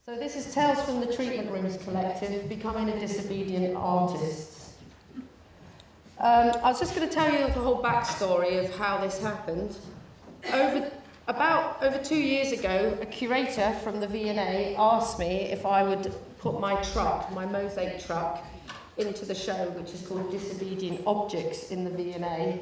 So this is Tales from the Treatment Rooms Collective, Becoming a Disobedient Artist. I was just going to tell you the whole backstory of how this happened. Over 2 years ago, a curator from the V&A asked me if I would put my truck, my Mosaic truck, into the show, which is called Disobedient Objects in the V&A.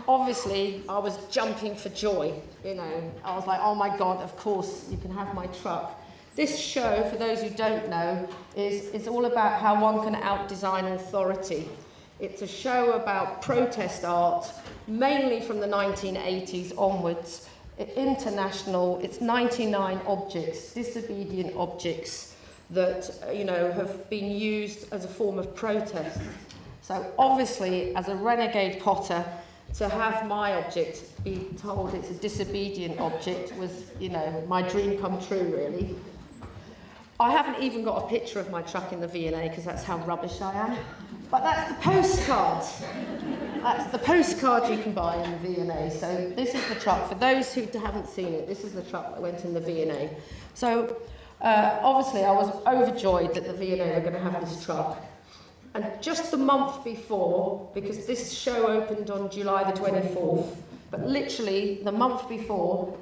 Obviously, I was jumping for joy, you know. I was like, oh my God, of course, you can have my truck. This show, for those who don't know, is all about how one can out-design authority. It's a show about protest art, mainly from the 1980s onwards. International, it's 99 objects, disobedient objects, that have been used as a form of protest. So obviously, as a renegade potter, to have my object be told it's a disobedient object was, my dream come true, really. I haven't even got a picture of my truck in the V&A because that's how rubbish I am. But that's the postcard. That's the postcard you can buy in the V&A. So this is the truck. For those who haven't seen it, this is the truck that went in the V&A. So obviously I was overjoyed that the V&A were going to have this truck. And just the month before, because this show opened on July the 24th, but literally the month before,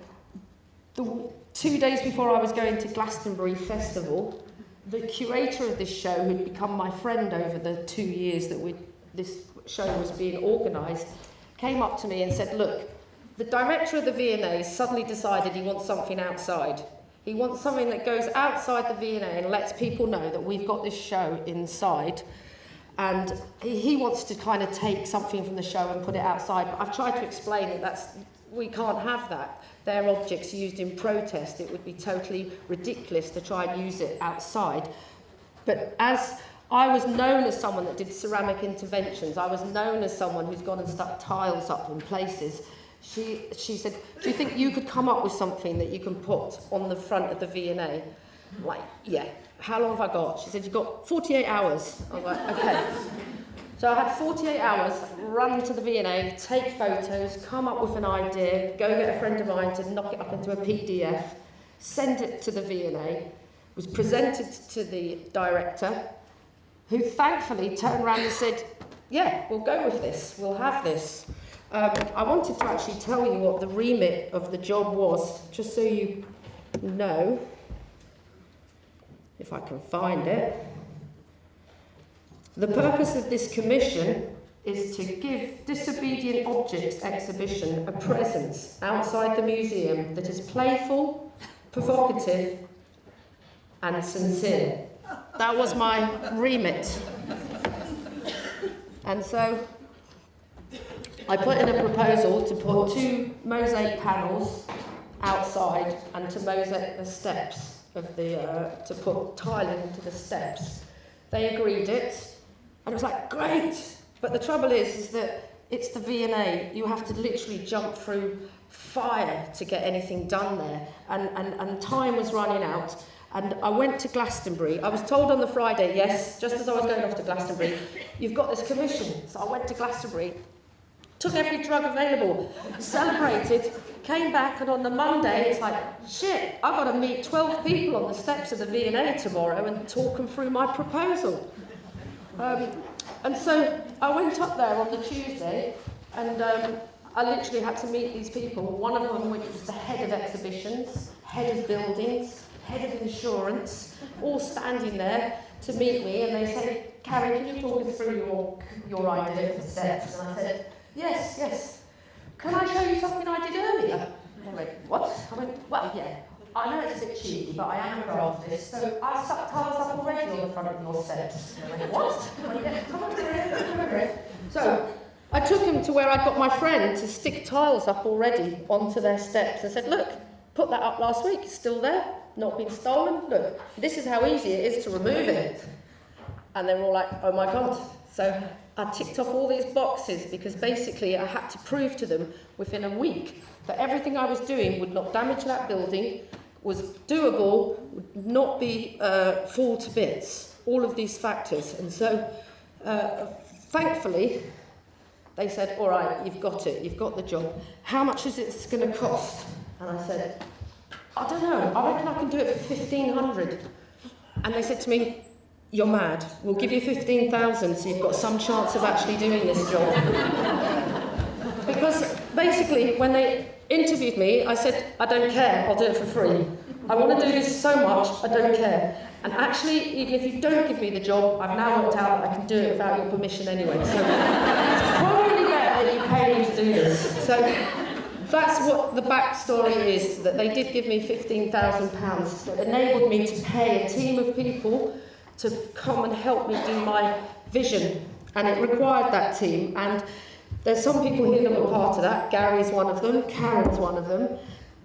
2 days before I was going to Glastonbury Festival, the curator of this show, who'd become my friend over the 2 years that this show was being organised, came up to me and said, look, the director of the V&A suddenly decided he wants something outside. He wants something that goes outside the V&A and lets people know that we've got this show inside. And he wants to kind of take something from the show and put it outside. But I've tried to explain that we can't have that. They're objects used in protest. It would be totally ridiculous to try and use it outside. But as I was known as someone that did ceramic interventions, I was known as someone who's gone and stuck tiles up in places, she said, do you think you could come up with something that you can put on the front of the V&A? I'm like, yeah. How long have I got? She said, you've got 48 hours. I was like, okay. So I had 48 hours, run to the V&A, take photos, come up with an idea, go get a friend of mine to knock it up into a PDF, send it to the V&A, was presented to the director, who thankfully turned around and said, yeah, we'll go with this, we'll have this. I wanted to actually tell you what the remit of the job was, just so you know, if I can find it. The purpose of this commission is to give Disobedient Objects exhibition a presence outside the museum that is playful, provocative, and sincere. That was my remit. And so I put in a proposal to put 2 mosaic panels outside and to mosaic the steps of to put tiling into the steps. They agreed it. And it was like, great! But the trouble is that it's the V&A. You have to literally jump through fire to get anything done there. And time was running out. And I went to Glastonbury. I was told on the Friday, yes, just as I was going off to Glastonbury, you've got this commission. So I went to Glastonbury, took every drug available, celebrated, came back, and on the Monday, it's like, shit, I've got to meet 12 people on the steps of the V&A tomorrow and talk them through my proposal. And so I went up there on the Tuesday, and I literally had to meet these people. One of them, which was the head of exhibitions, head of buildings, head of insurance, all standing there to meet me, and they said, Carrie, can you talk us through your idea for the steps? And I said, yes. Can I show you something I did earlier? And they went, what? I went, well, yeah. I know it's a bit cheeky, but I am a dramatist, so I stuck tiles up already on the front of your steps. And I went, what? I went, yeah, come on. So I took him to where I got my friend to stick tiles up already onto their steps. I said, look, put that up last week, it's still there, not been stolen. Look, this is how easy it is to remove it. And they were all like, oh my God. So I ticked off all these boxes because basically I had to prove to them within a week that everything I was doing would not damage that building, was doable, would not be fall to bits, all of these factors. And so, thankfully, they said, all right, you've got it, you've got the job. How much is it going to cost? And I said, I don't know, I reckon I can do it for 1,500. And they said to me, you're mad, we'll give you 15,000 so you've got some chance of actually doing this job. Because basically, when they interviewed me, I said, I don't care, I'll do it for free. I want to do this so much, I don't care. And actually, even if you don't give me the job, I've now worked out that I can do it without your permission anyway. So it's probably better that you pay me to do this. So that's what the backstory is, that they did give me £15,000 that enabled me to pay a team of people to come and help me do my vision. And it required that team. And there's some people here that were part of that. Gary's one of them, Karen's one of them.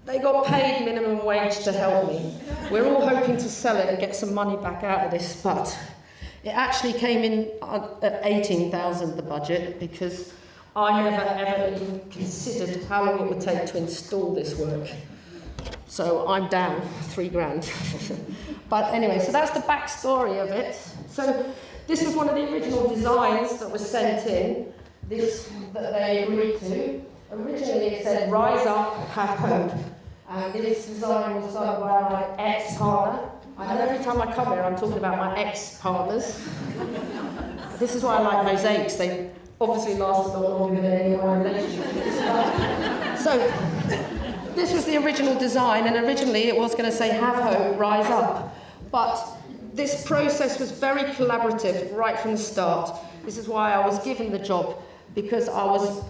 They got paid minimum wage to help me. We're all hoping to sell it and get some money back out of this, but it actually came in at 18,000, the budget, because I never ever even considered how long it would take to install this work. So I'm down £3,000. But anyway, so that's the backstory of it. So this was one of the original designs that was sent in, this that they agreed to. Originally it said, rise up, have hope. And this design was done by my ex-partner. I know every time I come here I'm talking about my ex-partners. This is why I like mosaics. They obviously last a lot longer than any of my relationships. So this was the original design, and originally it was going to say, have hope, rise up. But this process was very collaborative right from the start. This is why I was given the job, because I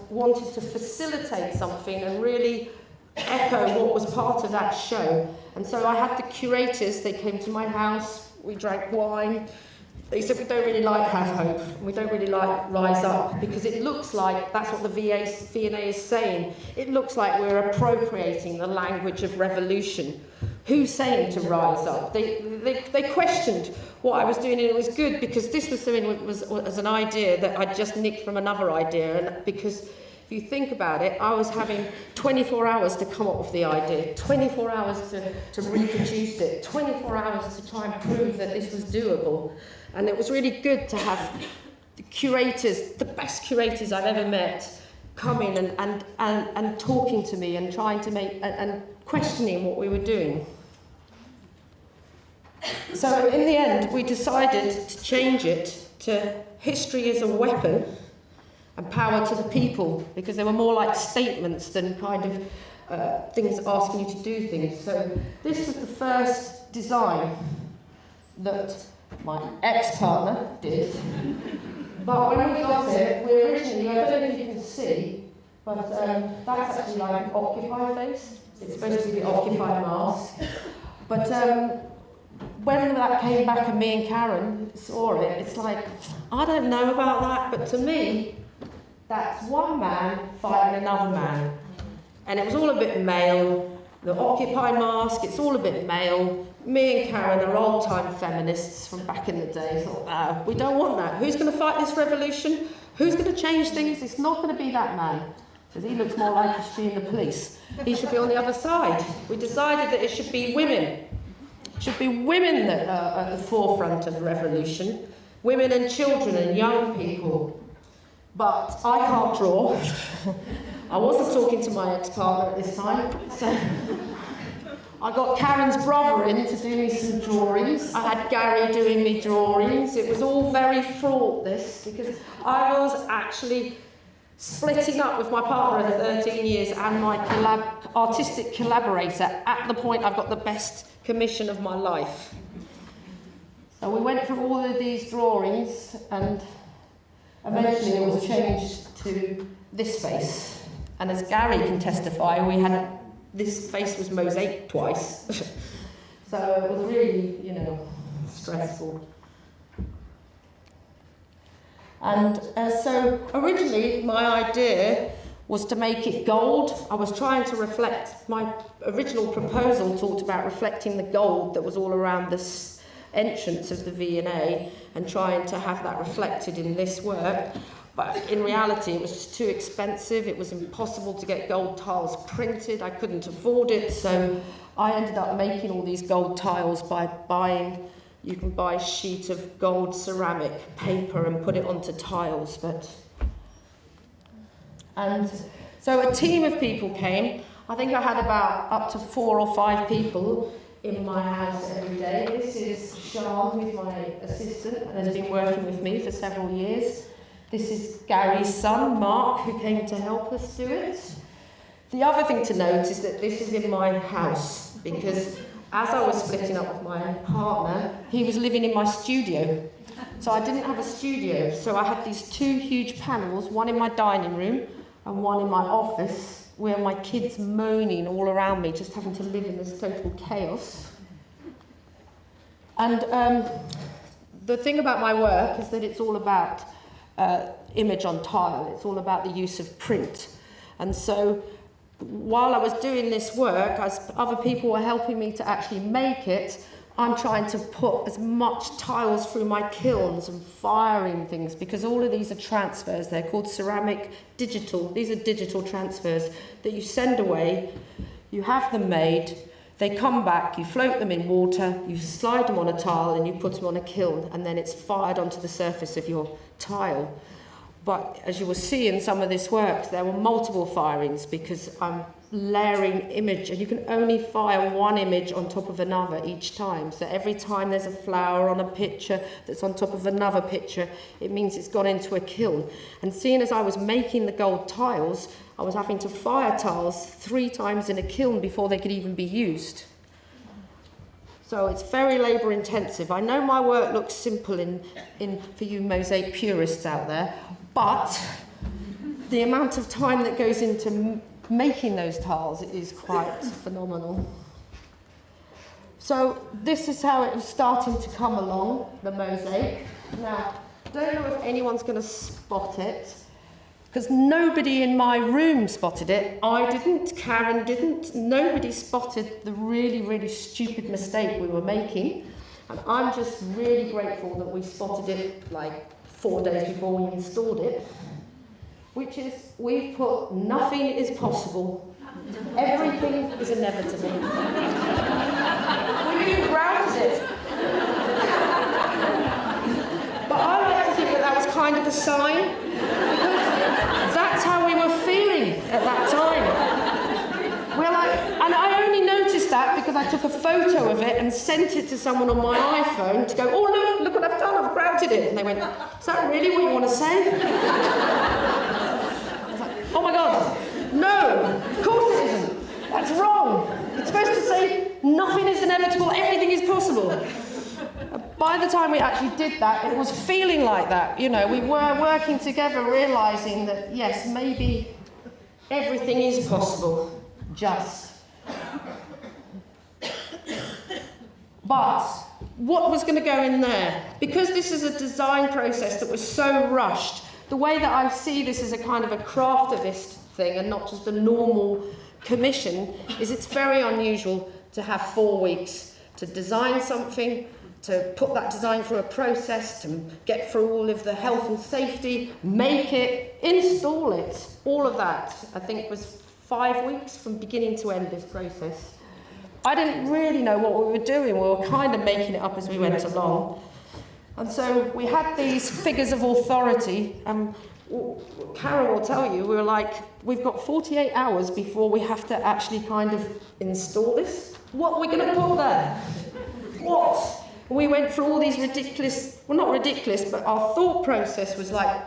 wanted to facilitate something and really echo what was part of that show. And so I had the curators, they came to my house, we drank wine. They said, we don't really like have hope, we don't really like rise up, because it looks like, that's what the V&A is saying, it looks like we're appropriating the language of revolution. Who's saying to rise up? They questioned what I was doing, and it was good, because this was something that was an idea that I'd just nicked from another idea, and because if you think about it, I was having 24 hours to come up with the idea, 24 hours to reproduce it, 24 hours to try and prove that this was doable. And it was really good to have the curators, the best curators I've ever met, coming and talking to me and trying to make, and questioning what we were doing. So in the end, we decided to change it to history as a weapon and power to the people, because they were more like statements than kind of things asking you to do things. So this was the first design that my ex-partner did. But when we got it, we originally, I don't know if you can see, but that's actually like an Occupy face. It's supposed to be the Occupy mask. But when that came back and me and Karen saw it, it's like, I don't know about that, but to me, that's one man fighting another man. And it was all a bit male. The Occupy mask, it's all a bit male. Me and Karen are old-time feminists from back in the day. Thought, we don't want that. Who's going to fight this revolution? Who's going to change things? It's not going to be that man, because he looks more like he should be in the police. He should be on the other side. We decided that it should be women. It should be women that are at the forefront of the revolution. Women and children and young people. But I can't draw. I wasn't talking to my ex-partner at this time, so I got Karen's brother in to do me some drawings. I had Gary doing me drawings. It was all very fraught, this, because I was actually splitting up with my partner of 13 years and my artistic collaborator at the point I've got the best commission of my life. So we went through all of these drawings, and eventually it was changed to this face. And as Gary can testify, this face was mosaic twice. So it was really, stressful. And so originally my idea was to make it gold. I was trying to reflect, my original proposal talked about reflecting the gold that was all around this entrance of the V&A and trying to have that reflected in this work. But in reality, it was just too expensive. It was impossible to get gold tiles printed. I couldn't afford it. So I ended up making all these gold tiles by buying, you can buy a sheet of gold ceramic paper and put it onto tiles. And so a team of people came. I think I had about up to 4 or 5 people in my house every day. This is Sean, who's my assistant and has been working with me for several years. This is Gary's son, Mark, who came to help us do it. The other thing to note is that this is in my house, because as I was splitting up with my partner, he was living in my studio. So I didn't have a studio, so I had these 2 huge panels, one in my dining room and one in my office, where my kids moaning all around me, just having to live in this total chaos. And the thing about my work is that it's all about image on tile. It's all about the use of print. And so while I was doing this work, as other people were helping me to actually make it, I'm trying to put as much tiles through my kilns and firing things, because all of these are transfers. They're called ceramic digital. These are digital transfers that you send away, you have them made, they come back, you float them in water, you slide them on a tile and you put them on a kiln, and then it's fired onto the surface of your tile. But as you will see in some of this work, there were multiple firings because I'm layering image, and you can only fire one image on top of another each time. So every time there's a flower on a picture that's on top of another picture, it means it's gone into a kiln. And seeing as I was making the gold tiles, I was having to fire tiles 3 times in a kiln before they could even be used. So it's very labour intensive. I know my work looks simple for you mosaic purists out there, but the amount of time that goes into making those tiles is quite phenomenal. So this is how it was starting to come along, the mosaic. Now, I don't know if anyone's going to spot it, because nobody in my room spotted it. I didn't, Karen didn't, nobody spotted the really, really stupid mistake we were making. And I'm just really grateful that we spotted it like 4 days before we installed it, which is we've put nothing is possible, everything is inevitable. We even routed it. But I like to think that was kind of a sign, because that's how we were feeling at that time. We're like, and I only noticed that because I took a photo of it and sent it to someone on my iPhone to go, oh look what I've done, I've grouted it. And they went, is that really what you want to say? I was like, oh my God, no, of course it isn't. That's wrong. It's supposed to say nothing is inevitable, everything is possible. By the time we actually did that, it was feeling like that. You know, we were working together, realising that, yes, maybe everything is possible, just. But what was going to go in there? Because this is a design process that was so rushed, the way that I see this as a kind of a craftivist thing and not just a normal commission is it's very unusual to have 4 weeks to design something, to put that design through a process, to get through all of the health and safety, make it, install it, all of that, I think was 5 weeks from beginning to end, this process. I didn't really know what we were doing, we were kind of making it up as we went along. And so we had these figures of authority, and Carol will tell you, we were like, we've got 48 hours before we have to actually kind of install this. What are we going to put there? What? We went through all these ridiculous, well not ridiculous, but our thought process was like,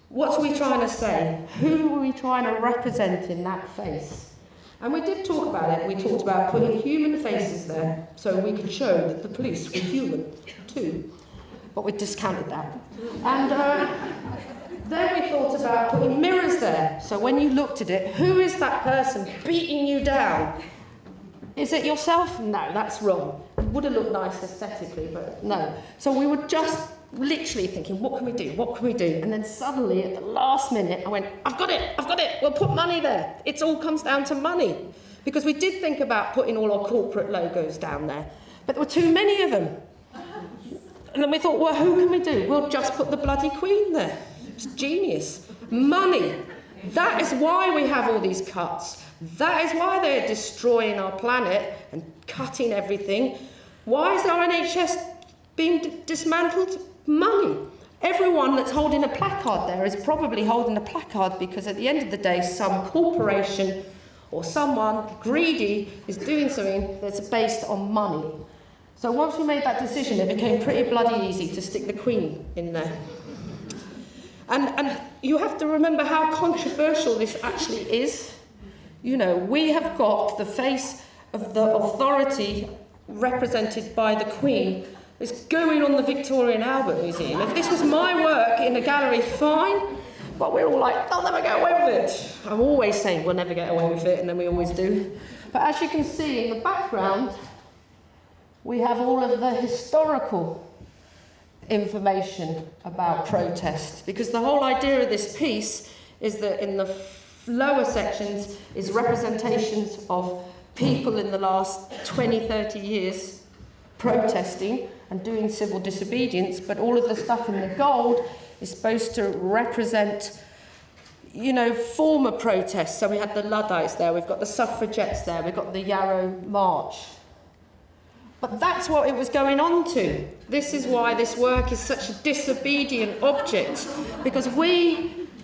what are we trying to say? Who are we trying to represent in that face? And we did talk about it. We talked about putting human faces there so we could show that the police were human too. But we discounted that. And then we thought about putting mirrors there. So when you looked at it, who is that person beating you down? Is it yourself? No, that's wrong. It would have looked nice aesthetically, but no. So we were just literally thinking, what can we do? What can we do? And then suddenly, at the last minute, I went, I've got it. We'll put money there. It all comes down to money. Because we did think about putting all our corporate logos down there, but there were too many of them. And then we thought, well, who can we do? We'll just put the bloody Queen there. It's genius. Money. That is why we have all these cuts. That is why they're destroying our planet and cutting everything. Why is our NHS being dismantled? Money. Everyone that's holding a placard there is probably holding a placard because at the end of the day, some corporation or someone greedy is doing something that's based on money. So once we made that decision, it became pretty bloody easy to stick the Queen in there. And you have to remember how controversial this actually is. You know, we have got the face of the authority represented by the Queen is going on the Victoria and Albert Museum. If this was my work in a gallery, fine, but we're all like, they'll never get away with it. I'm always saying we'll never get away with it, and then we always do. But as you can see in the background, we have all of the historical information about protests, because the whole idea of this piece is that in the lower sections is representations of people in the last 20, 30 years protesting and doing civil disobedience, but all of the stuff in the gold is supposed to represent, you know, former protests. So we had the Luddites there, we've got the suffragettes there, we've got the Yarrow March. But that's what it was going on to. This is why this work is such a disobedient object, because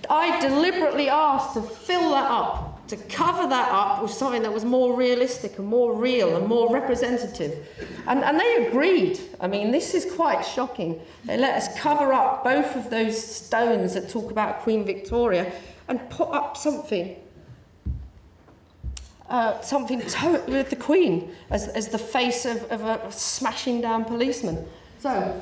I deliberately asked to fill that up, to cover that up with something that was more realistic and more real and more representative. And they agreed. I mean, this is quite shocking. They let us cover up both of those stones that talk about Queen Victoria and put up something with the Queen as the face of a smashing down policeman. So,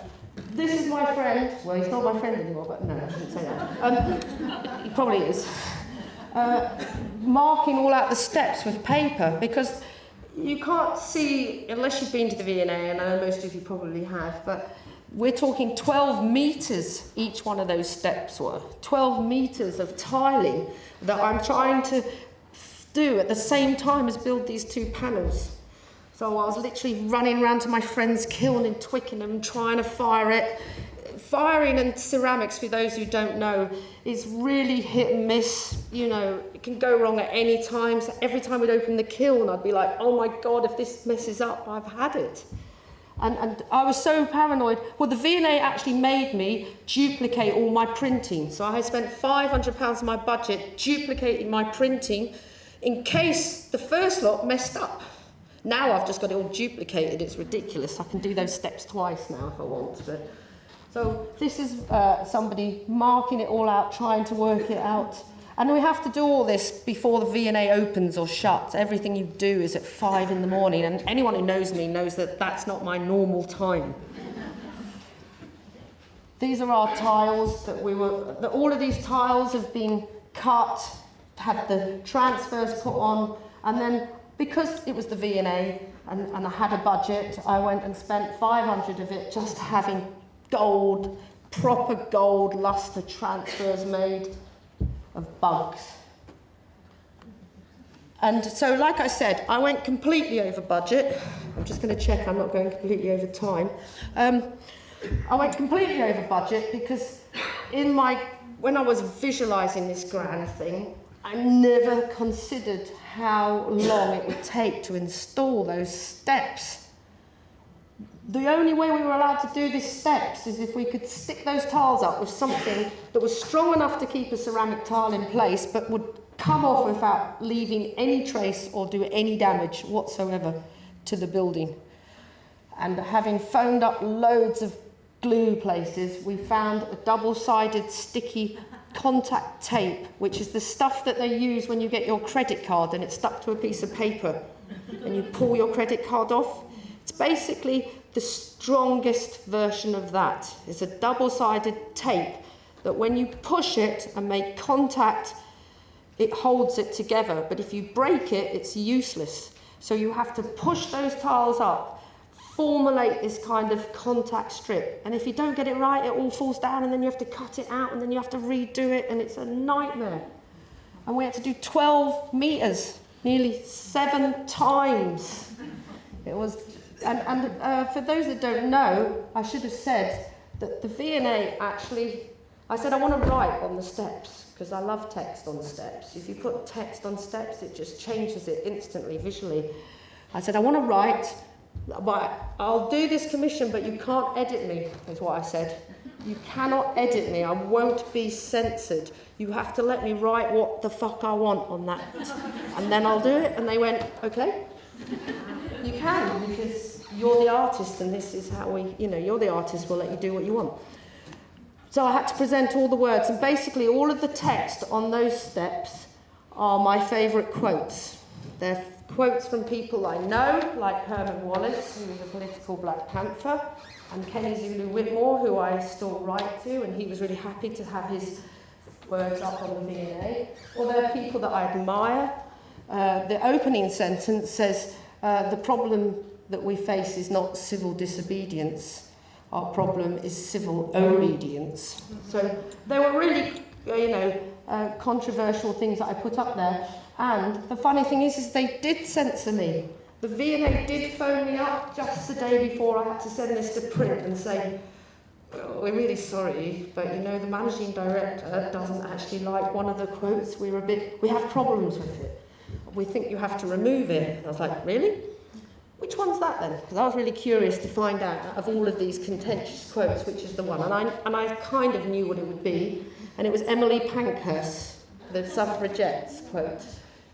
this is my friend. Well, he's not my friend anymore, but no, I shouldn't say that. He probably is. Marking all out the steps with paper, because you can't see, unless you've been to the V&A, and I know most of you probably have, but we're talking 12 metres each one of those steps were. 12 metres of tiling that I'm trying to do at the same time as build these two panels. So I was literally running around to my friend's kiln in Twickenham trying to fire it. Firing in ceramics, for those who don't know, is really hit and miss. You know, it can go wrong at any time. So every time we'd open the kiln, I'd be like, oh my God, if this messes up, I've had it. And I was so paranoid. Well, the V&A actually made me duplicate all my printing. So I had spent £500 of my budget duplicating my printing in case the first lot messed up. Now I've just got it all duplicated. It's ridiculous. I can do those steps twice now if I want. But so this is somebody marking it all out, trying to work it out. And we have to do all this before the V&A opens or shuts. Everything you do is at 5 in the morning. And anyone who knows me knows that that's not my normal time. These are our tiles all of these tiles have been cut, had the transfers put on, and then because it was the V&A and I had a budget, I went and spent 500 of it just having gold, proper gold lustre transfers made of bugs. And so, like I said, I went completely over budget. I'm just going to check I'm not going completely over time. I went completely over budget because when I was visualising this grand thing, I never considered how long it would take to install those steps. The only way we were allowed to do these steps is if we could stick those tiles up with something that was strong enough to keep a ceramic tile in place but would come off without leaving any trace or do any damage whatsoever to the building. And having phoned up loads of glue places, we found a double-sided sticky contact tape, which is the stuff that they use when you get your credit card and it's stuck to a piece of paper and you pull your credit card off. It's basically the strongest version of that. It's a double-sided tape that when you push it and make contact, it holds it together. But if you break it, it's useless. So you have to push those tiles up, formulate this kind of contact strip. And if you don't get it right, it all falls down and then you have to cut it out and then you have to redo it and it's a nightmare. And we had to do 12 metres, nearly 7 times. It was, and for those that don't know, I should have said that the V&A actually, I said I want to write on the steps because I love text on steps. If you put text on steps, it just changes it instantly, visually. I said I want to write, but I'll do this commission, but you can't edit me, is what I said. You cannot edit me. I won't be censored. You have to let me write what the fuck I want on that. And then I'll do it. And they went, okay. You can, because you're the artist, and this is how you're the artist, we'll let you do what you want. So I had to present all the words, and basically all of the text on those steps are my favourite quotes. They're quotes from people I know, like Herman Wallace, who was a political Black Panther, and Kenny Zulu Whitmore, who I still write to, and he was really happy to have his words up on the V&A. Or there are people that I admire. The opening sentence says, the problem that we face is not civil disobedience. Our problem is civil obedience. So they were really, controversial things that I put up there. And the funny thing is they did censor me. The V&A did phone me up just the day before I had to send this to print and say, oh, we're really sorry, but the managing director doesn't actually like one of the quotes. We have problems with it. We think you have to remove it. And I was like, really? Which one's that then? Because I was really curious to find out of all of these contentious quotes, which is the one. And I kind of knew what it would be. And it was Emily Pankhurst, the suffragettes quote,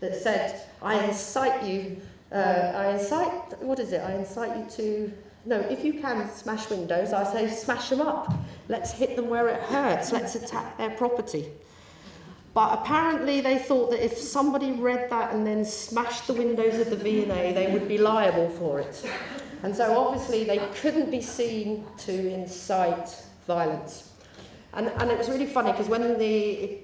that said, I incite you to, if you can smash windows, I say smash them up. Let's hit them where it hurts. Let's attack their property. But apparently they thought that if somebody read that and then smashed the windows of the V&A, they would be liable for it. And so obviously they couldn't be seen to incite violence. And it was really funny because when the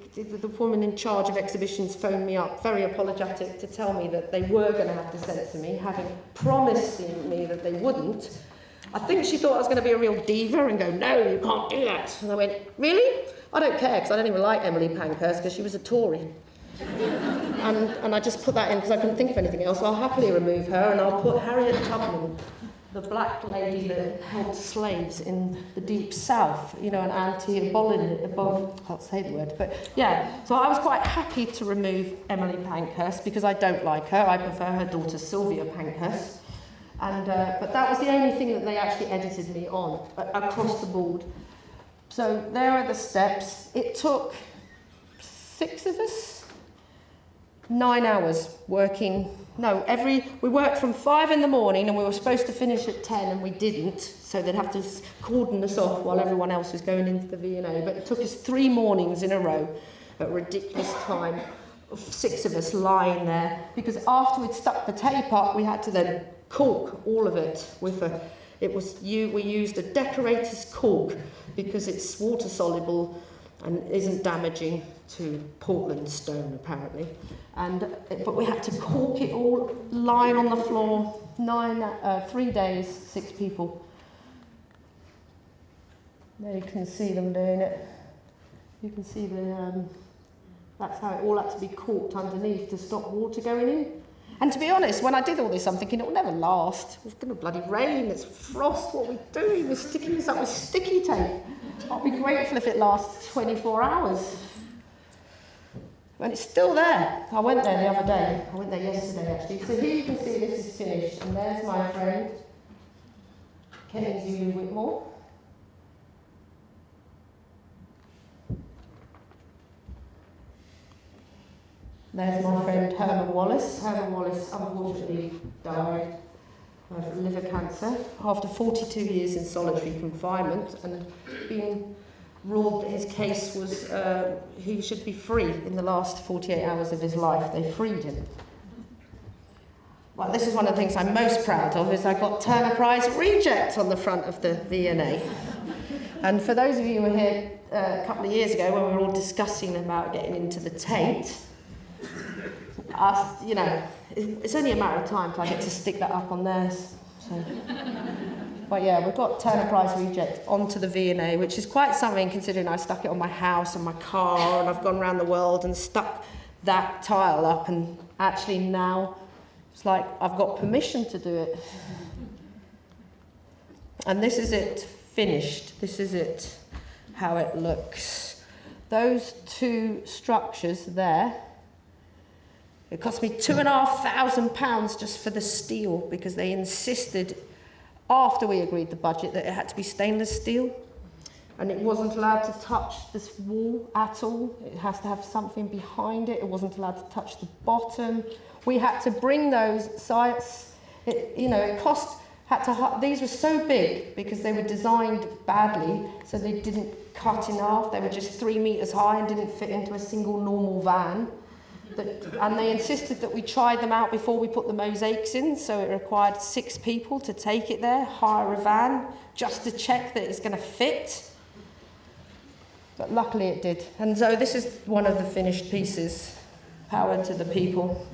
woman in charge of exhibitions phoned me up, very apologetic, to tell me that they were going to have to censor me, having promised me that they wouldn't, I think she thought I was going to be a real diva and go, no, you can't do that. And I went, really? I don't care, because I don't even like Emily Pankhurst, because she was a Tory. and I just put that in because I couldn't think of anything else. So I'll happily remove her, and I'll put Harriet Tubman, the black lady that held slaves in the Deep South, an anti-abolitionist, I can't say the word, but yeah. So I was quite happy to remove Emily Pankhurst because I don't like her. I prefer her daughter Sylvia Pankhurst. And but that was the only thing that they actually edited me on, across the board. So there are the steps. It took 6 of us 9 hours working. We worked from 5 in the morning and we were supposed to finish at 10 and we didn't. So they'd have to cordon us off while everyone else was going into the V&A. But it took us 3 mornings in a row at a ridiculous time, 6 of us lying there. Because after we'd stuck the tape up, we had to then cork all of it with we used a decorator's cork because it's water soluble and isn't damaging to Portland stone apparently. But we had to cork it all, lying on the floor, 3 days, 6 people. There you can see them doing it. You can see that's how it all had to be corked underneath to stop water going in. And to be honest, when I did all this, I'm thinking it will never last. It's going to bloody rain, it's frost, what are we doing? We're sticking this up with sticky tape. I'll be grateful if it lasts 24 hours. And it's still there. I went there the other day. I went there yesterday, actually. So here you can see this is finished. And there's my friend, Kenny Zulu Whitmore. There's my friend Herman Wallace. Herman Wallace unfortunately died of liver cancer after 42 years in solitary confinement and being ruled that his case was he should be free in the last 48 hours of his life. They freed him. Well, this is one of the things I'm most proud of, is I got Turner Prize Reject on the front of the V&A. And for those of you who were here a couple of years ago when we were all discussing about getting into the Tate, it's only a matter of time till I get to stick that up on theirs. So. But yeah, we've got Turner Prize Reject onto the V&A, which is quite something considering I stuck it on my house and my car, and I've gone around the world and stuck that tile up, and actually now it's like I've got permission to do it. And this is it finished. This is it, how it looks. Those 2 structures there, it cost me £2,500 just for the steel, because they insisted, after we agreed the budget, that it had to be stainless steel. and it wasn't allowed to touch this wall at all. It has to have something behind it. It wasn't allowed to touch the bottom. We had to bring those sites. It cost. These were so big because they were designed badly, so they didn't cut in half. They were just 3 meters high and didn't fit into a single normal van. And they insisted that we try them out before we put the mosaics in, so it required 6 people to take it there, hire a van, just to check that it's going to fit. But luckily it did. And so this is one of the finished pieces, Power to the People.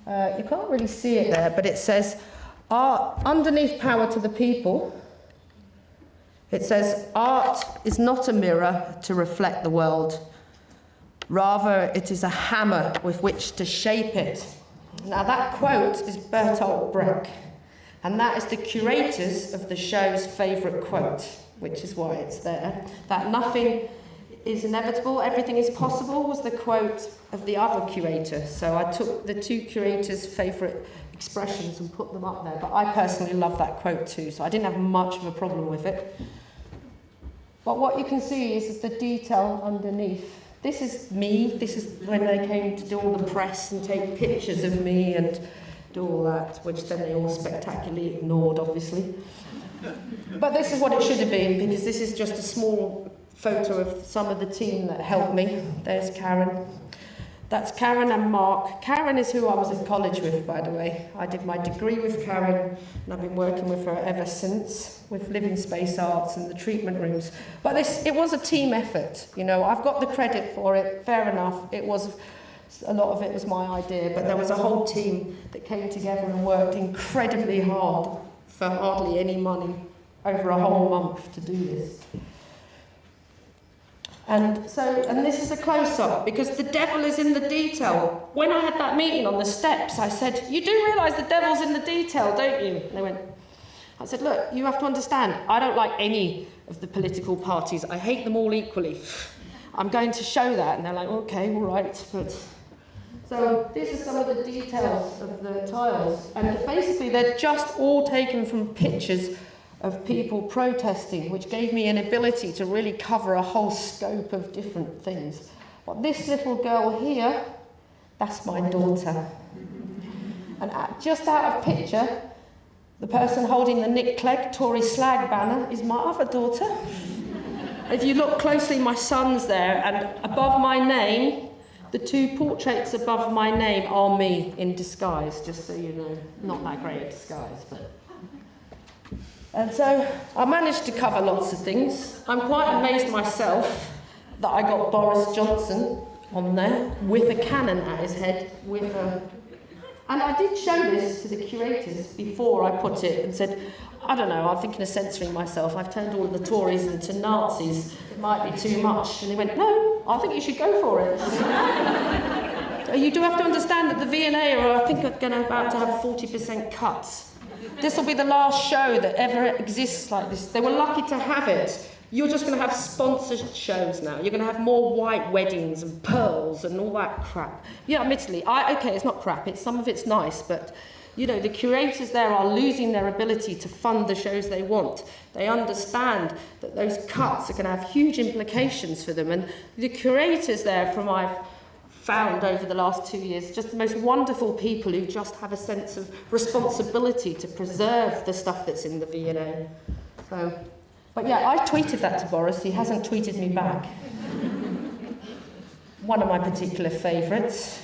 You can't really see it there, but it says, underneath Power to the People, it says, art is not a mirror to reflect the world. Rather, it is a hammer with which to shape it. Now, that quote is Bertolt Brecht, and that is the curators of the show's favourite quote, which is why it's there. That nothing is inevitable, everything is possible, was the quote of the other curator. So I took the 2 curators' favourite expressions and put them up there. But I personally love that quote too, so I didn't have much of a problem with it. But what you can see is the detail underneath. This is me. This is when they came to do all the press and take pictures of me and do all that, which then they all spectacularly ignored, obviously. But this is what it should have been, because this is just a small photo of some of the team that helped me. There's Karen. That's Karen and Mark. Karen is who I was at college with, by the way. I did my degree with Karen, and I've been working with her ever since, with Living Space Arts and the treatment rooms. But it was a team effort, I've got the credit for it, fair enough. A lot of it was my idea, but there was a whole team that came together and worked incredibly hard for hardly any money over a whole month to do this. And this is a close-up, because the devil is in the detail. When I had that meeting on the steps, I said, you do realise the devil's in the detail, don't you? And they went, I said, look, you have to understand, I don't like any of the political parties. I hate them all equally. I'm going to show that. And they're like, okay, all right. But so these are some of the details of the tiles. And basically, they're just all taken from pictures of people protesting, which gave me an ability to really cover a whole scope of different things. But this little girl here, that's my daughter. And just out of picture, the person holding the Nick Clegg Tory Slag banner is my other daughter. If you look closely, my son's there, and above my name, the 2 portraits above my name are me in disguise, just so you know. Not that great a disguise, but... And so I managed to cover lots of things. I'm quite amazed myself that I got Boris Johnson on there with a cannon at his head. And I did show this to the curators before I put it and said, I don't know, I'm thinking of censoring myself. I've turned all of the Tories into Nazis. It might be too much. And they went, no, I think you should go for it. You do have to understand that the V&A are, I think, about to have 40% cuts. This will be the last show that ever exists like this. They were lucky to have it. You're just going to have sponsored shows now. You're going to have more white weddings and pearls and all that crap. Yeah, admittedly, it's not crap. Some of it's nice, but the curators there are losing their ability to fund the shows they want. They understand that those cuts are going to have huge implications for them, and the curators there, from I've found over the last 2 years, just the most wonderful people who just have a sense of responsibility to preserve the stuff that's in the V&A. But yeah, I tweeted that to Boris. He hasn't tweeted me back. One of my particular favourites.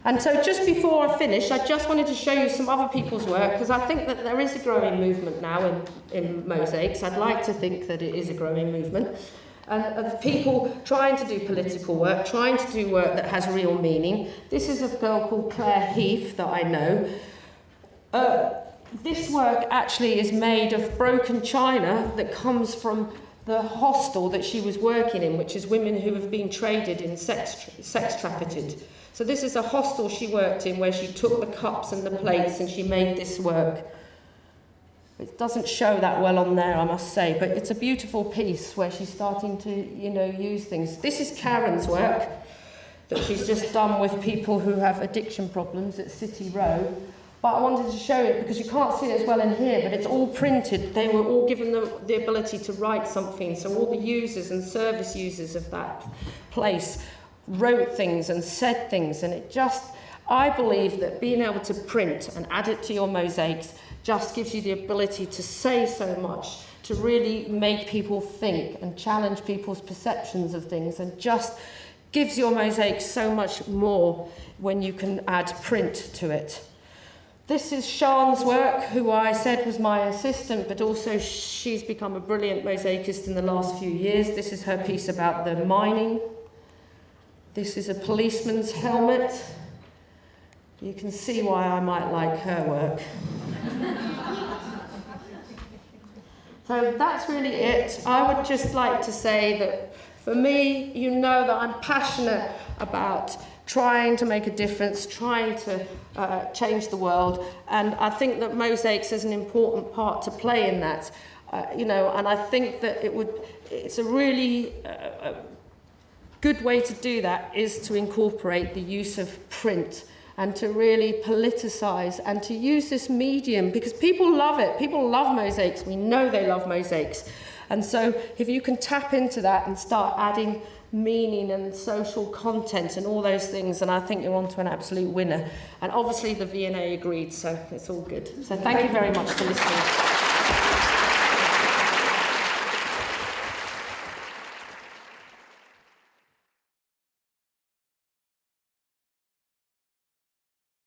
And so just before I finish, I just wanted to show you some other people's work, because I think that there is a growing movement now in mosaics. I'd like to think that it is a growing movement. And of people trying to do political work, trying to do work that has real meaning. This is a girl called Claire Heath that I know. This work actually is made of broken china that comes from the hostel that she was working in, which is women who have been traded in sex trafficked. So this is a hostel she worked in, where she took the cups and the plates and she made this work. It doesn't show that well on there, I must say, but it's a beautiful piece where she's starting to, use things. This is Karen's work that she's just done with people who have addiction problems at City Row. but I wanted to show it because you can't see it as well in here, but it's all printed. They were all given the ability to write something, so all the users and service users of that place wrote things and said things, and it just, I believe that being able to print and add it to your mosaics just gives you the ability to say so much, to really make people think and challenge people's perceptions of things, and just gives your mosaic so much more when you can add print to it. This is Sian's work, who I said was my assistant, but also she's become a brilliant mosaicist in the last few years. This is her piece about the mining. This is a policeman's helmet. You can see why I might like her work. So that's really it. I would just like to say that for me, you know that I'm passionate about trying to make a difference, trying to change the world, and I think that mosaics is an important part to play in that. And I think that it's a really good way to do that is to incorporate the use of print and to really politicise and to use this medium, because people love it. People love mosaics. We know they love mosaics. And so if you can tap into that and start adding meaning and social content and all those things, and I think you're on to an absolute winner. And obviously the V&A agreed, so it's all good. So thank you very much for listening.